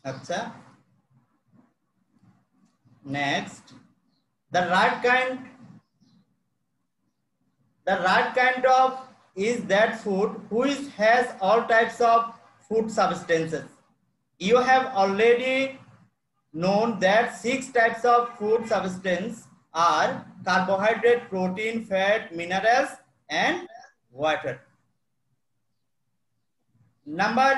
আচ্ছা, next, the right kind of is that food which has all types of food substances. You have already known that 6 types of food substance are carbohydrate, protein, fat, minerals and water. Number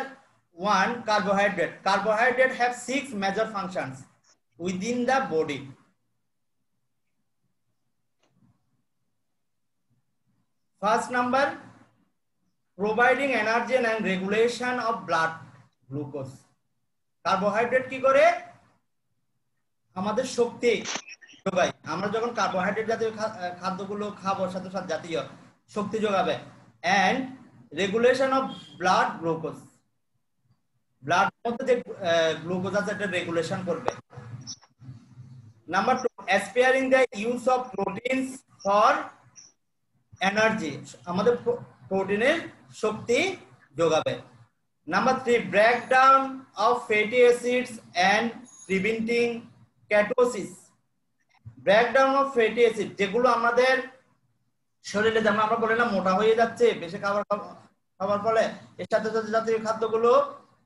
1, carbohydrate. Carbohydrate have 6 major functions within the body. First number, providing energy and regulation of blood glucose. Carbohydrate কি করে? আমাদের শক্তি যোগায়। আমরা যখন carbohydrate জাতীয় খাদ্যগুলো খাবো, সাথে সাথে জাতীয় শক্তি যোগাবে। And regulation of blood glucose, blood মধ্যে যে গ্লুকোজ আছে এটা রেগুলেশন করবে। Number 2, aspiring the use of proteins for energy, আমাদের প্রোটিনের শক্তি যোগাবে। Number 3, breakdown of fatty acids and preventing ketosis. Breakdown of fatty acid, যেগুলো আমাদের শরীরে, যেমন আমরা বলি না মোটা হয়ে যাচ্ছে বেশি খাবার ফলে, এর সাথে সাথে জাতীয় খাদ্যগুলো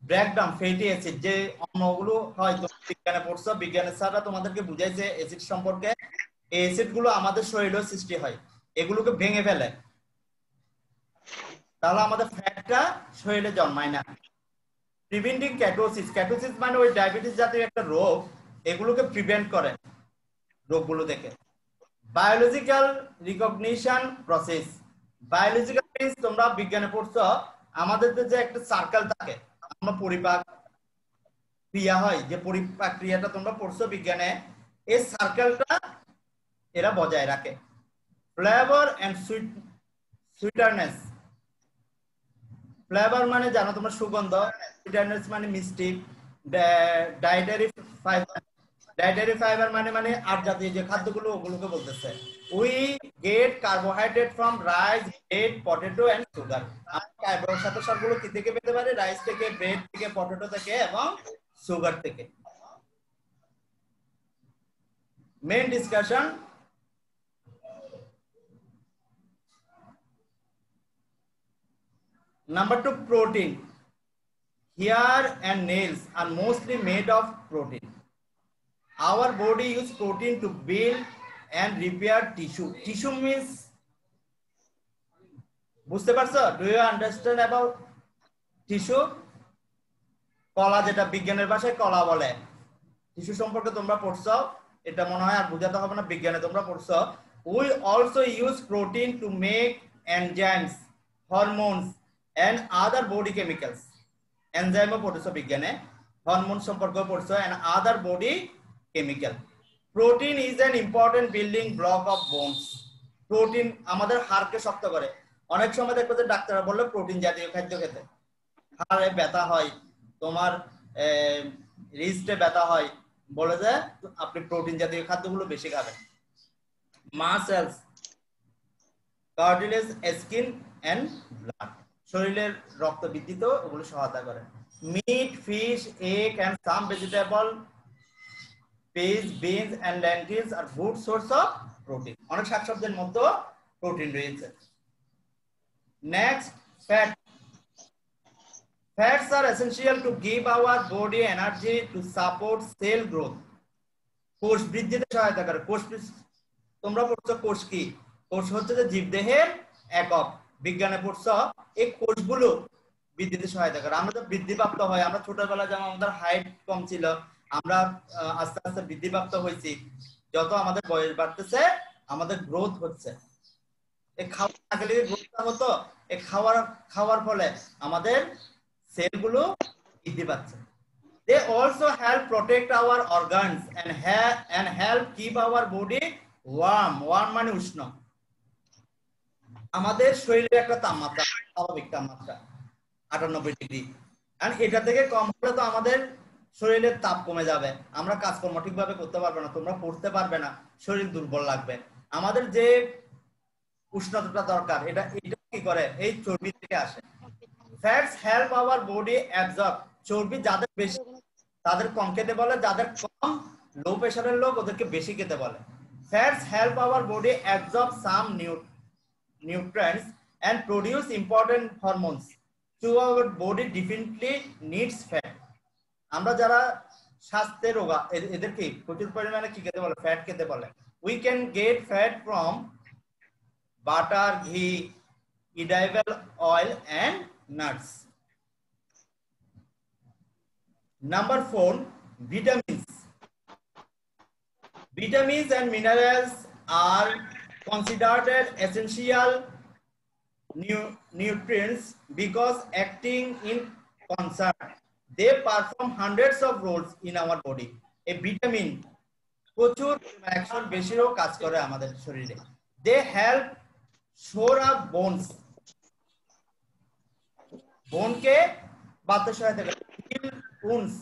ব্রেকডাউন ফ্যাটি অ্যাসিড যে অম্লগুলো হয়, বিজ্ঞানে পড়ছো, বিজ্ঞানের স্যাররা তোমাদেরকে বুঝাইছে অ্যাসিড সম্পর্কে। এই অ্যাসিড গুলো আমাদের শরীরে সৃষ্টি হয়, এগুলোকে ভেঙে ফেলে, তাহলে আমাদের ফ্যাটটা শরীরে জন্মায় না। প্রিভেন্টিং কেটোসিস, কেটোসিস মানে ওই ডায়াবেটিস জাতীয় একটা রোগ, এগুলোকে প্রিভেন্ট করে রোগগুলো থেকে। Biological recognition process, biological means তোমরা বিজ্ঞানে পড়ছো, আমাদের যে একটা সার্কেল থাকে, আমরা পরিপাক ক্রিয়া হয়, যে পরিপাক ক্রিয়াটা তোমরা পড়ছো বিজ্ঞানে, এই সার্কেলটা এরা বজায় রাখে। ফ্লেভার এন্ড সুইটারনেস, ফ্লেভার মানে জানো তোমরা সুগন্ধ, সুইটারনেস মানে মিষ্টি। ডায়েটারি ফাইবার, ডায়েটারি ফাইবার মানে আট জাতীয় যে খাদ্যগুলো ওগুলোকে বলতেছে। We get carbohydrate from rice, bread, potato and sugar. আমরা কার্বোহাইড্রেট গুলো কি থেকে পেতে পারি? রাইস থেকে, ব্রেড থেকে, পটেটো থেকে এবং সুগার থেকে। Main discussion, number 2, protein. Hair and nails are mostly made of protein. Our body uses protein to build and repair tissue. Tissue means, বুঝতে পারছো? Do you understand about tissue? কলা, যেটা বিজ্ঞানের ভাষায় কলা বলে, টিস্যু সম্পর্কে তোমরা পড়ছো, এটা মনে হয় আর বোঝাতে হবে না, বিজ্ঞানে তোমরা পড়ছো। We also use protein to make enzymes, hormones and other body chemicals. এনজাইমও পড়ছো বিজ্ঞানে, হরমোন সম্পর্কেও পড়ছো, and other body chemical. Protein is an important building block of bones. Protein আমাদের হাড়কে শক্ত করে। অনেক সময় দেখবে যে ডাক্তাররা বললো প্রোটিন জাতীয় খাদ্য খেতে, হাড়ে ব্যথা হয়, তোমার রিস্টে ব্যথা হয়, বলে যে আপনি প্রোটিন জাতীয় খাদ্যগুলো বেশি খাবেন। Muscles, cartilage, skin and blood, শরীরের রক্ত বৃদ্ধিতেও ওগুলো সহায়তা করে। Meat, fish, egg and some vegetable, peas, beans and lentils are good source of protein. অনেক শাকসবজির মধ্যে প্রোটিন রয়েছে। Next, fat. Fats are essential to give our body energy to support cell growth. কোষ বৃদ্ধিতে সহায়তা করে। কোষ, তোমরা পড়ছো কোষ কি? কোষ হচ্ছে যে জীবদেহের একক, বিজ্ঞানে পড়ছো। এই কোষগুলো বৃদ্ধিতে সহায়তা করে। আমরা তো বৃদ্ধিপ্রাপ্ত হয়, আমরা ছোটবেলায় যেমন আমাদের হাইট কম ছিল, আমরা আস্তে আস্তে বৃদ্ধিপ্রাপ্ত হয়েছি। যত আমাদের বয়স বাড়তেছে আমাদের গ্রোথ হচ্ছে। এই খাওয়া না খেলে গ্রোথটা হতো, এই খাওয়ার ফলে আমাদের সেলগুলো বৃদ্ধি পাচ্ছে। They also help protect our organs and help keep our body warm. Warm মানে উষ্ণ। আমাদের শরীরে একটা তাপমাত্রা, স্বাভাবিক তাপমাত্রা 98 ডিগ্রি, আর এটা থেকে কম হলে তো আমাদের শরীরের তাপ কমে যাবে, আমরা কাজকর্ম ঠিকভাবে করতে পারবে না, তোমরা পড়তে পারবে না, শরীর দুর্বল লাগবে। আমাদের যে উষ্ণতাটা দরকার, এটা কি করে? এই চর্বি থেকে আসে। Fats help our body absorb, চর্বি যাদের বেশি তাদের কম খেতে বলে, যাদের কম লো প্রেসারের লোক ওদেরকে বেশি খেতে বলে। Fats help our body absorb some nutrients and produce important hormones. So our body definitely needs fat. আমরা যারা স্বাস্থ্যের রোগা এদেরকে প্রচুর পরিমাণে কি খেতে বলে? ফ্যাট খেতে বলে। We can get fat from butter, ghee, edible oil and nuts. Number 4, vitamins. Vitamins and minerals are considered essential nutrients because acting in concert, they perform hundreds of roles in our body. A vitamin প্রচুর action বেশিরও কাজ করে আমাদের শরীরে। They help shore up bones. বোনকে বাঁধতে সহায়তা করে। Heal wounds.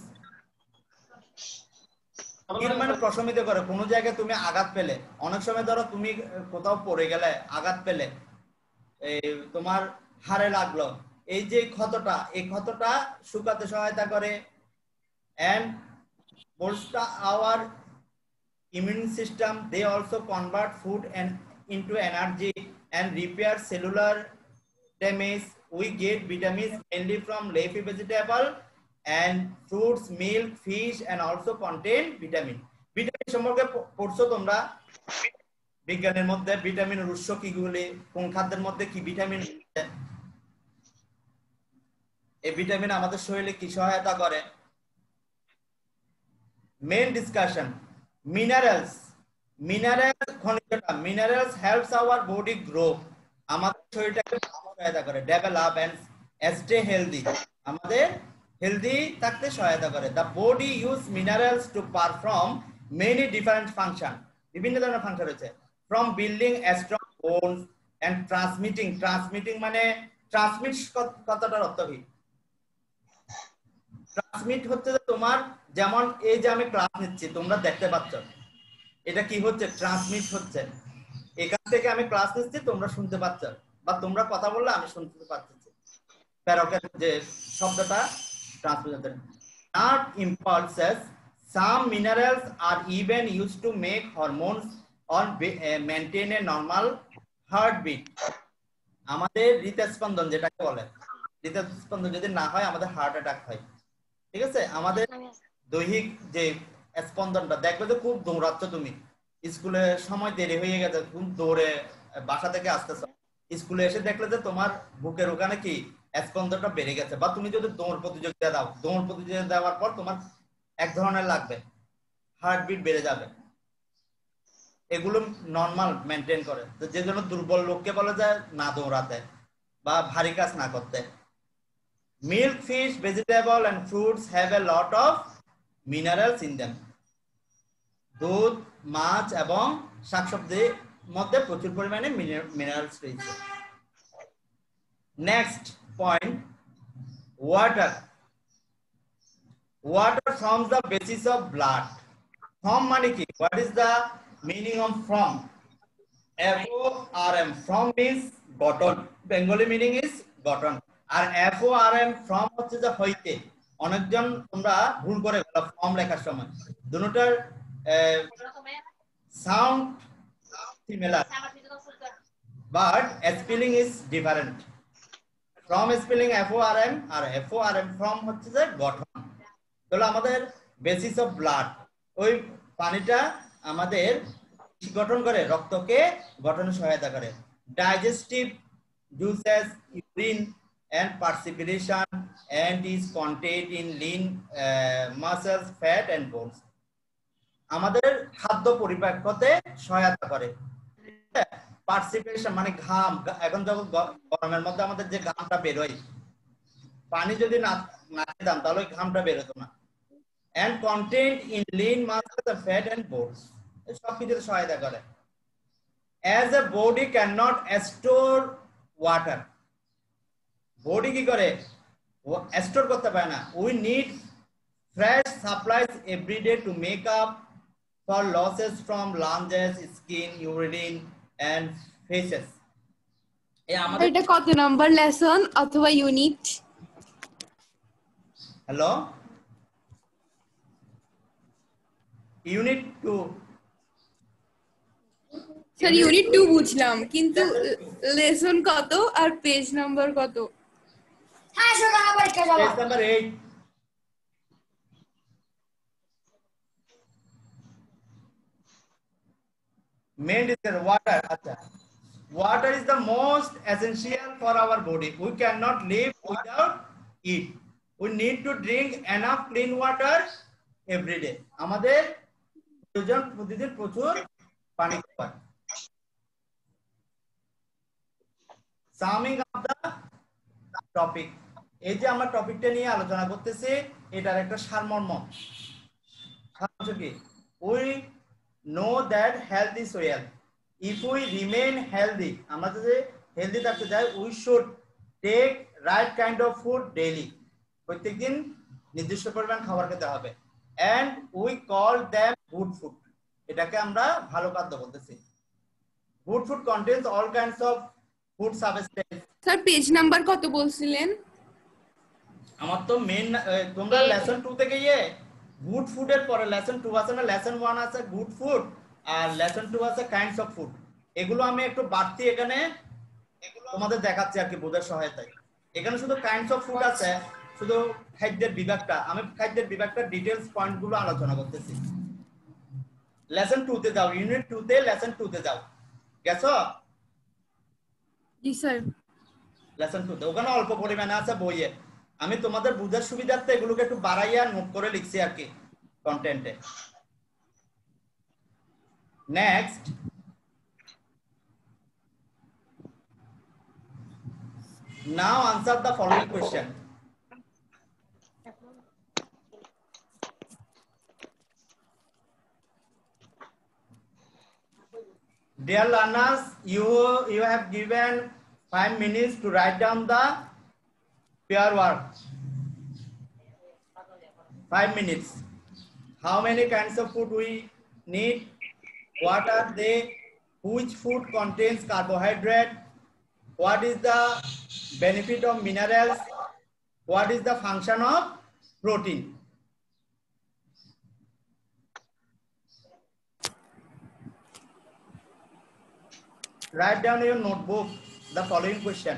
মানে প্রশমিত করে। কোন জায়গায় তুমি আঘাত পেলে, অনেক সময় ধরো তুমি কোথাও পড়ে গেলে, আঘাত পেলে, এই তোমার হাড়ে লাগলো, এই যে ক্ষতটা, এই ক্ষতটা শুকাতে সহায়তা করে। and bolster our immune system. They also convert food and into energy and repair cellular damage. We get vitamins mainly from leafy vegetable and fruits, milk, fish, and also contain vitamin. Vitamin সম্পর্কে পড়ছো তোমরা বিজ্ঞানের মধ্যে? ভিটামিনের উৎস কিগুলি, কোন খাদ্যের মধ্যে কি ভিটামিন? এই ভিটামিন আমাদের শরীরে কি সহায়তা করে? Main discussion, minerals. মিনারেলস খনিজটা, minerals helps our body grow. আমাদের শরীরটাকে সহায়তা করে। ডেভেলপ এন্ড স্টে হেলদি, আমাদের হেলদি থাকতে সহায়তা করে। The body use minerals to perform many different function. বিভিন্ন ধরনের ফাংশন রয়েছে। From building strong bones and transmitting. Transmitting মানে ট্রান্সমিট কথাটার অর্থ কি? ট্রান্সমিট হচ্ছে যে তোমার, যেমন এই যে আমি ক্লাস নিচ্ছি, তোমরা দেখতে পাচ্ছ, এটা কি হচ্ছে? ট্রান্সমিট হচ্ছে। এখান থেকে আমি ক্লাস নিচ্ছি, তোমরা শুনতে পাচ্ছ, বা তোমরা কথা বললে আমি শুনতে পাচ্ছি। প্যারকের যে শব্দটা ট্রান্সমিট হচ্ছে। Nerve impulses, some minerals are even used to make hormones or maintain a normal heartbeat. আমাদের হৃদস্পন্দন যেটাকে বলে, হৃদস্পন্দন যদি না হয় আমাদের হার্ট অ্যাটাক হয়। ঠিক আছে? আমাদের দৈহিক যে স্পন্দনটা, দেখবে যে খুব দৌড়াচ্ছ তুমি, স্কুলে সময় দেরি হয়ে গেছে, খুব দৌড়ে বাসা থেকে আসতেছ, স্কুলে এসে দেখলে যে তোমার বুকের ওখানে কি স্পন্দনটা বেড়ে গেছে। বা তুমি যদি দৌড় প্রতিযোগিতা দাও, দৌড় প্রতিযোগিতা দেওয়ার পর তোমার এক ধরনের লাগবে, হার্টবিট বেড়ে যাবে। এগুলো নরমাল মেনটেন করে। যে জন্য দুর্বল লোককে বলা যায় না দৌড়াতে বা ভারী কাজ না করতে। Milk, fish, vegetable and fruits have a lot of minerals in them. দুধ, মাছ এবং শাকসবজির মধ্যে প্রচুর পরিমাণে মিনারেলস রয়েছে। Next point, water. Water forms the basis of blood. From মানে কি? What is the meaning of from? FORM. From means gotton. Bengali meaning is gotton. R FORM from হচ্ছে যে হইতে। অনেকজন তোমরা ভুল করে ফর্ম লেখার সময় দুটোটার sound similar, but spelling is different. From spelling FORM আর FORM ফ্রম হচ্ছে যে গঠন। তাহলে আমাদের বেসিস অফ ব্লাড, ওই পানিটা আমাদের গঠন করে, রক্তকে গঠনে সহায়তা করে। Digestive juices, urine and perspiration and is contained in lean muscles, fat and bones. আমাদের খাদ্য পরিপাক করতে সহায়তা করে। পার্সিপিরেশন মানে ঘাম। এখন যখন গরমের মধ্যে আমাদের যে ঘামটা বের হয়, পানি যদি না খেতাম তাহলে ওই ঘামটা বের হতো না। and contained in lean muscles, fat and bones. সব কিছুতে সহায়তা করে। as a body cannot store water, body কি করে? স্টোর করতে পারে না। We need fresh supplies every day to make up for losses from lungs, skin, urine and faeces. এটা কত নাম্বার লেসন অথবা unit? Hello, unit 2 sir unit 2 বুঝলাম কিন্তু লেসন কত আর পেজ নাম্বার কত? হ্যাঁ শোনা পরীক্ষা যাবা page number 8 main is water. Acha. Water is the most essential for our body. We cannot live without it. We need to drink enough clean water every day. আমাদের প্রতিদিন প্রচুর পানি খাওয়া। Summing up the topic. এই যে আমরা টপিকটা নিয়ে আলোচনা করতেছি এটার একটা সারমর্ম। সারাংশ কি? We know that health is wealth. If we remain healthy, আমরা যদি হেলদি থাকতে চাই, we should take right kind of food daily. প্রত্যেকদিন নির্দিষ্ট পরিমাণ খাবার খেতে হবে। And we call them good food. এটাকে আমরা ভালো খাদ্য বলতেছি। Good food contains all kinds of food substances. Sir page number কত বলছিলেন? আমার তো মেইন তোমরা লেসন 2 থেকে গুড ফুডের পরে লেসন 2 আছে না, লেসন 1 আছে গুড ফুড আর লেসন 2 আছে কাইন্ডস অফ ফুড। এগুলো আমি একটু বাড়তি এখানে তোমাদের দেখাচ্ছি আর কি বোঝার সহায়তায়। এখানে শুধু কাইন্ডস অফ ফুড আছে, শুধু খাদ্যের বিভাগটা, আমি খাদ্যের বিভাগটা ডিটেইলস পয়েন্টগুলো আলোচনা করতেছি। লেসন 2 তে যাও, ইউনিট 2 তে লেসন 2 তে যাও, গেছো? জি স্যার। লেসন 2 তে ওখানে অল্প পরিমাণে আছে বইয়ে, আমি তোমাদের বুঝার সুবিধার্থে এগুলোকে একটু বাড়াইয়া নোট করে লিখছি আর কি কন্টেন্টে। Next, now answer the following question. Dear learners, you have given 5 minutes to write down the pair work. 5 minutes. How many kinds of food we need? What are they? Which food contains carbohydrate? What is the benefit of minerals? What is the function of protein? Write down in your notebook the following question.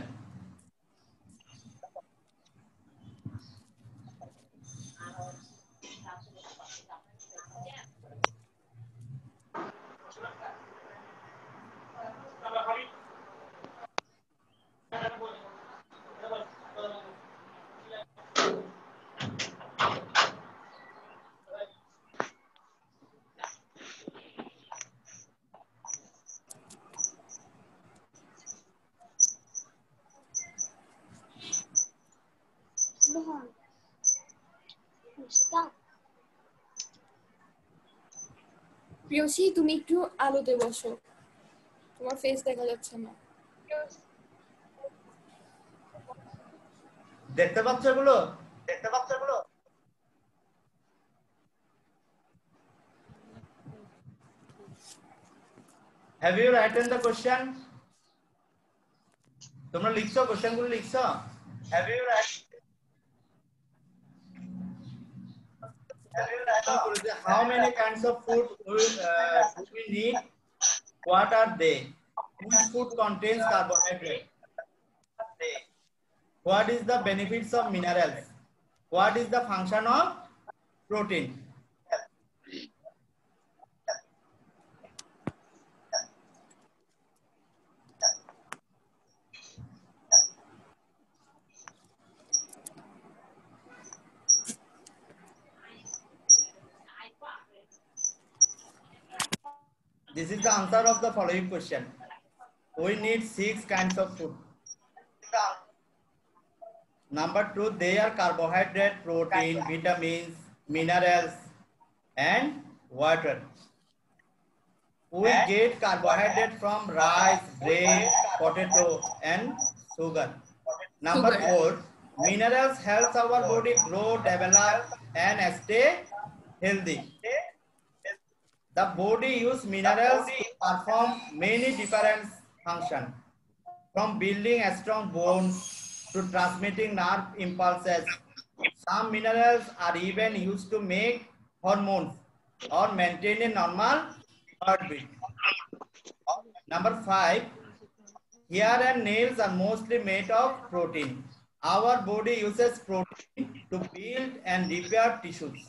প্রিয়সী তুমি একটু আলোতে বসো, তোমার face দেখা যাচ্ছে না। দেখতে পাচ্ছ এগুলো? দেখতে পাচ্ছ এগুলো? Have you written the question? তোমরা লিখছো, কোশ্চেনগুলো লিখছো? Have you written? How many kinds of food do we need? What are they? Which food contains carbohydrate? What is the benefits of minerals? What is the function of protein? This is the answer of the following question. We need 6 kinds of food. Number 2, they are carbohydrate, protein, vitamins, minerals, and water. We get carbohydrate from rice, bread, potato, and sugar. Number 4, minerals help our body grow, develop, and stay healthy. The body uses minerals to perform many different functions, from building a strong bones to transmitting nerve impulses. Some minerals are even used to make hormones or maintain a normal heartbeat. Number 5, hair and nails are mostly made of protein. Our body uses protein to build and repair tissues.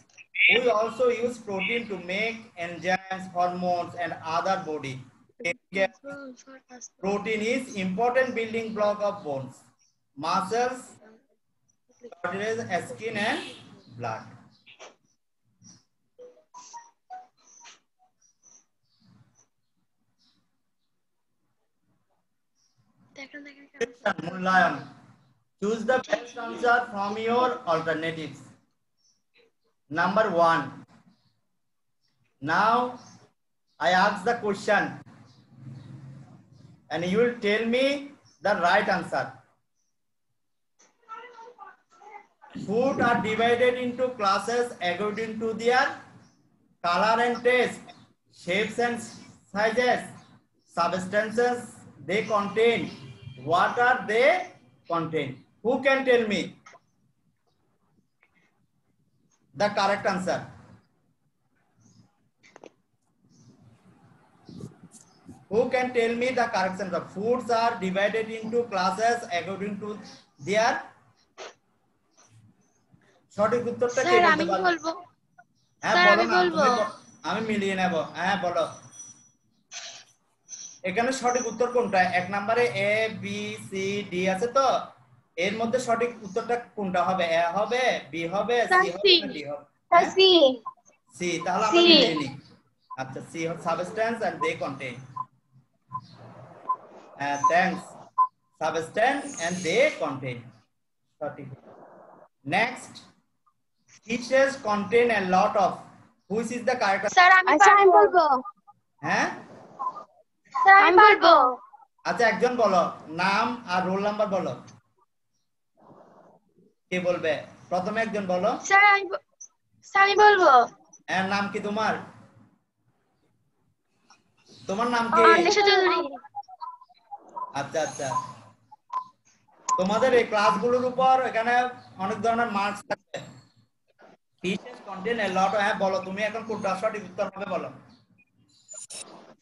We also use protein to make enzymes, hormones, and other body. Protein is important building block of bones, muscles, cartilage, skin, and blood. Mullayan. Choose the best answer from your alternatives. Number 1. Now I ask the question and you will tell me the right answer. Food are divided into classes according to their color and taste, shapes and sizes, substances they contain. What are they contain? Who can tell me the correct answer? Who can tell me the correct answer? Foods are divided into classes according to their. সঠিক উত্তরটা কে বলতে পারবে? হ্যাঁ বলো না, আমি মিলিয়ে নেব। হ্যাঁ বলো, এখানে সঠিক উত্তর কোনটা? এক নম্বরে এ বি সি ডি আছে, তো এর মধ্যে সঠিক উত্তরটা কোনটা হবে? এ হবে, বি হবে, সি হবে না ডি হবে? সি। তাহলে আমরা মিলিয়ে নিই। আচ্ছা, C substance and they contain. Thanks, substance and they contain সঠিক। Next, fishes contain a lot of. Which is the correct? Sir আমি বলবো। হ্যাঁ স্যার আমি বলবো। আচ্ছা, একজন বলো, নাম আর রোল নাম্বার বলো। কে বলবে? প্রথমে একজন বলো। স্যার আমি বলবো। এর নাম কি তোমার? তোমার নাম কি? অনিশা চৌধুরী। আচ্ছা আচ্ছা, তোমাদের এই ক্লাসগুলোর উপর এখানে অনেক ধরনের মার্কস থাকে। Fishes contain a lot of. হ্যাঁ বলো, তুমি এখন কোনটা সঠিক উত্তর হবে বলো।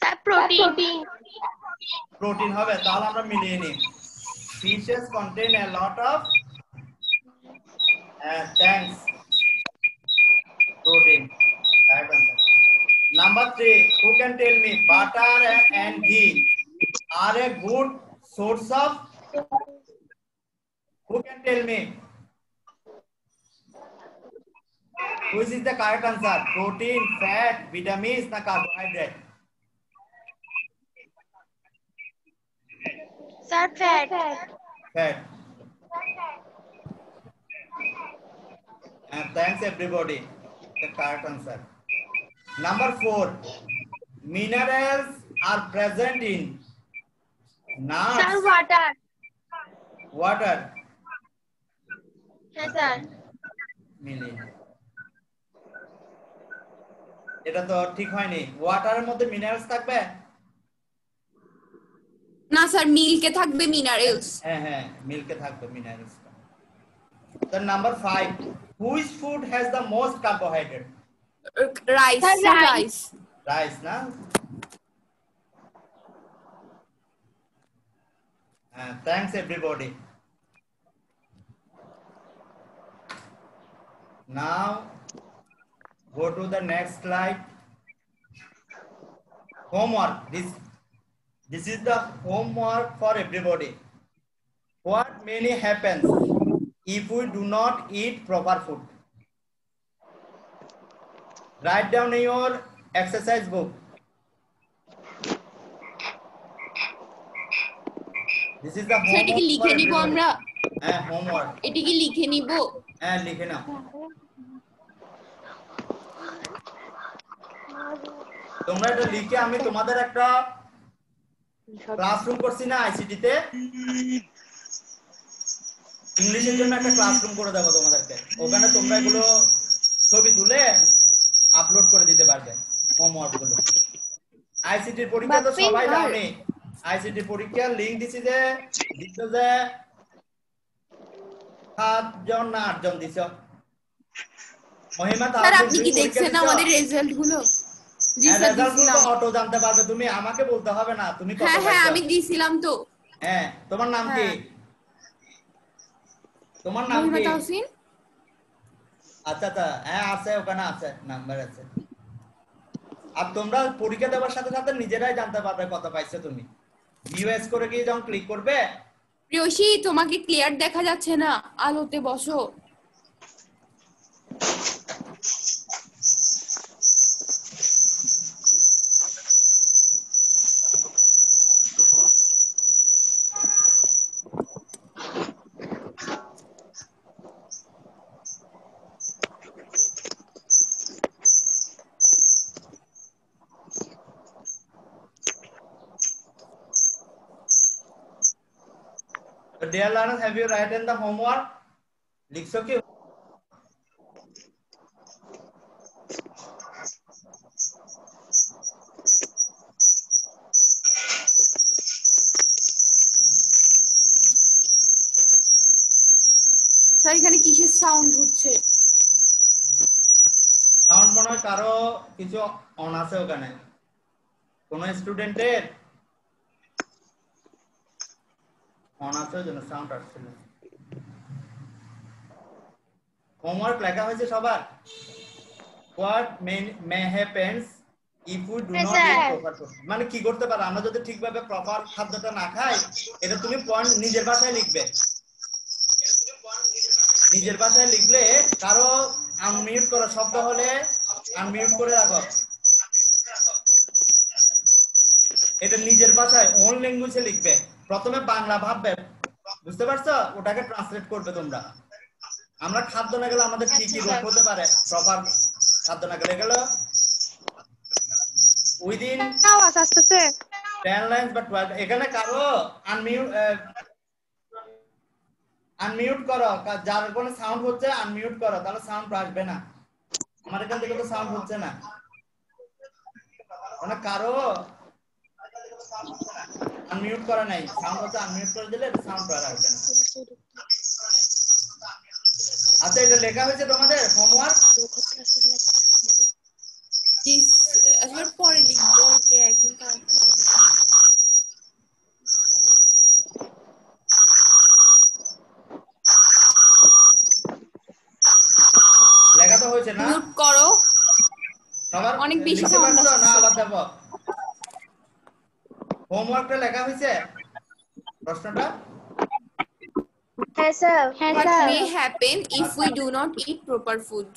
Sir protein. প্রোটিন হবে। তাহলে আমরা মিলিয়ে নিই। Fishes contain a lot of. Thanks. Protein. Correct answer. Number 3. Who can tell me butter and ghee are a good source of? Who can tell me? Which is the correct answer? Protein, fat, vitamins, na carbohydrate? Sir, fat. Fat. And thanks everybody. The correct answer. Number 4. Minerals are present in nuts. Sir, water. Water. Yes, sir. Million. এটা তো ঠিক হয়নি। ওয়াটারের মধ্যে minerals থাকবে না sir, মিল্কে থাকবে minerals. হ্যাঁ হ্যাঁ, মিল্কে থাকবে minerals. The number 5. Which food has the most carbohydrate? Rice. Rice. Rice না? Thanks everybody. Now go to the next slide. Homework. This is the homework for everybody. What mainly happens if we do not eat proper food? Write down in your exercise book. This is the homework. এটা কি লিখে নিব আমরা? হ্যাঁ, homework. এটা কি লিখে নিব? হ্যাঁ, লিখে নাও। তোমরা এটা লিখে, আমি তোমাদের একটা ক্লাসরুম করছি না আইসিটি তে, ইংলিশের জন্য একটা ক্লাসরুম করে দেবো তোমাদেরকে। ওখানে তোমরা এগুলো ছবি তুলে আপলোড করে দিতে পারবে হোমওয়ার্ক গুলো। আইসিটির পরীক্ষা তো সবাই জানে। আইসিটি পরীক্ষার লিংক দিছি যে 7 জন না 8 জন দিছো। মহিমা স্যার তাহফিজ আপনি তুমি কি পরীক্ষা দেখছেন দিছো? আমাদের রেজাল্ট গুলো? জি স্যার রেজাল্ট গুলো তো দিছিলাম। অটো জানতে পারবে, তুমি আমাকে বলতে হবে না তুমি কত হ্যাঁ হ্যাঁ পাইছো। আমি দিছিলাম তো। হ্যাঁ, তোমার নাম কি? হ্যাঁ তোমার নাম মহিমা কি? তাহসিন। আচ্ছা আচ্ছা, হ্যাঁ আছে, ওখানে আছে, নাম্বার আছে। আর তোমরা পরীক্ষা দেওয়ার সাথে সাথে নিজেরাই জানতে পারবে কত পাইছো তুমি। ভিউএস করে গিয়ে যখন ক্লিক করবে। প্রিয়সী তোমাকে ক্লিয়ার দেখা যাচ্ছে না, আলোতে বসো। Dear learners, have you written the homework? লিখছো কি? স্যার এখানে কিসের সাউন্ড হচ্ছে? সাউন্ড মনে হয় কারো কিছু অন আছে ওখানে, কোন স্টুডেন্টের অন আছে, ওই জন্য সাউন্ড আসছিল। হোমওয়ার্ক লেখা হয়েছে সবার? What may happens if we do not it sir proper food, মানে কি করতে পারে আমরা যদি ঠিকভাবে প্রপার খাদ্যটা না খাই। এটা তুমি পয়েন্ট নিজের ভাষায় লিখবে। নিজের ভাষায় লিখলে কারো আনমিউট করো, শব্দ হলে আনমিউট করে রাখো। এটা নিজের ভাষায় ওন ল্যাঙ্গুয়েজে লিখবে। প্রথমে বাংলা ভাববে, বুঝতে পারছো? ওটাকে ট্রান্সলেট করবে তোমরা। আমরা খাদ্য না গেলে আমাদের কি কি আচ্ছা রোগ স্যার। হতে পারে, প্রপার খাদ্য না গেলে গেল উইদিন আওয়াজ আসতেছে। 10 লাইন্স বা 12। এখানে কারো আনমিউট আনমিউট করো, যার কোনো সাউন্ড হচ্ছে আনমিউট করো, তাহলে সাউন্ড আসবে না। আমার এখান থেকে তো সাউন্ড হচ্ছে না, মানে কারো আনমিউট করা নাই, সাউন্ড হচ্ছে আনমিউট করে দিলে সাউন্ড আর আসবে না। আচ্ছা, এটা লেখা হয়েছে তোমাদের হোমওয়ার্ক? জি আসলে পরে লিখবো, ওকে এখন তাড়াতাড়ি। লেখা তো হয়েছে না মিউট করো, সবার? অনেক বেশি লিখতে সাউন্ড পারছো না আসছে। আবার দেবো? হোমওয়ার্কটা লেখা হয়েছে প্রশ্নটা? হ্যাঁ স্যার। হ্যাঁ What sir. may happen if we আচ্ছা, do not eat proper food?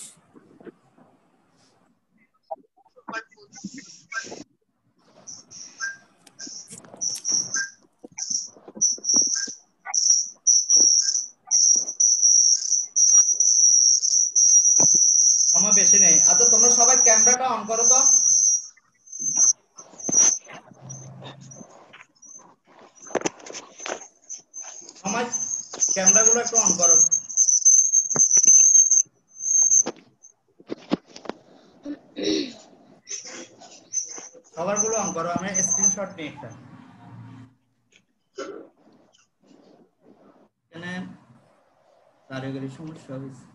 সময় বেশি নেই। আচ্ছা, তোমরা সবাই ক্যামেরাটা অন করো তো। সময় ক্যামেরাগুলো একটু অন করো। সবারগুলো অন করো, আমি স্ক্রিনশট নিই একটা। এখানে কারিগরি সমস্যা হয়েছে।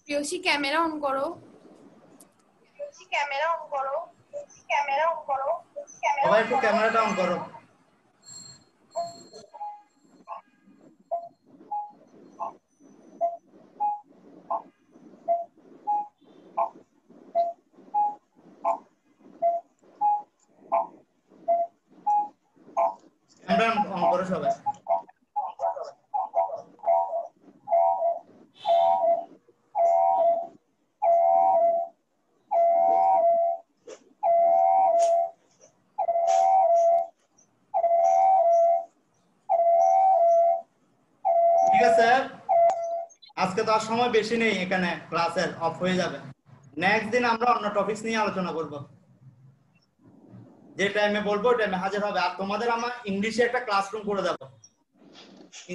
প্রিয়সী ক্যামেরা অন করো। সবাই একটু ক্যামেরাটা অন করো। ক্যামেরা অন করো সবাই। আছে, আজকে তো আর সময় বেশি নেই, এখানে ক্লাসের অফ হয়ে যাবে। নেক্সট দিন আমরা অন্য টপিকস নিয়ে আলোচনা করব। যে টাইমে বলবো ওই টাইমে হাজির হবে। আর তোমাদের আমার ইংলিশে একটা ক্লাসরুম করে দেব।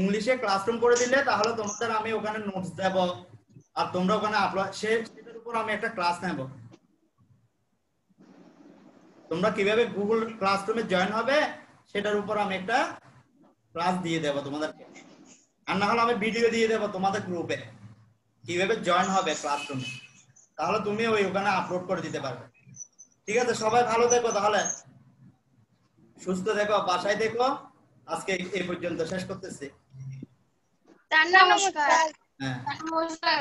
ইংলিশে ক্লাসরুম করে দিলে তাহলে তোমাদের আমি ওখানে নোটস দেব, আর তোমরা ওখানে আপলোড, সেটার উপর আমি একটা ক্লাস নেব। তোমরা কিভাবে গুগল ক্লাসরুমে জয়েন হবে সেটার উপর আমি একটা ক্লাস দিয়ে দেব তোমাদেরকে। আর না হলে আমি ভিডিও দিয়ে দেব তোমাদের গ্রুপে কিভাবে জয়েন হবে ক্লাসরুমে, তাহলে তুমি ওখানে আপলোড করে দিতে পারবে। ঠিক আছে, সবাই ভালো থেকো, তাহলে সুস্থ থেকো, বাসায় থেকো। আজকে এই পর্যন্ত শেষ করতেছি। নমস্কার। হ্যাঁ, নমস্কার।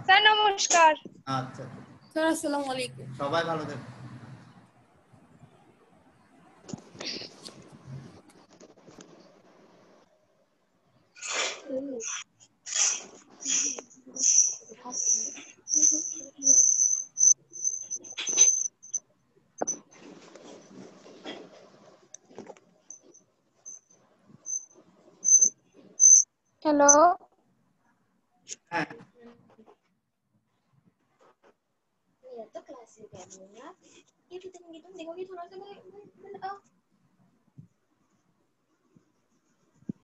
স্যার নমস্কার। আচ্ছা, স্যার আসসালামু আলাইকুম। সবাই ভালো থেকো। हेलो। হ্যাঁ, मेरा तो क्लास में क्या बोलना ये कितनी तुम देखोगी थोड़ा सा मैं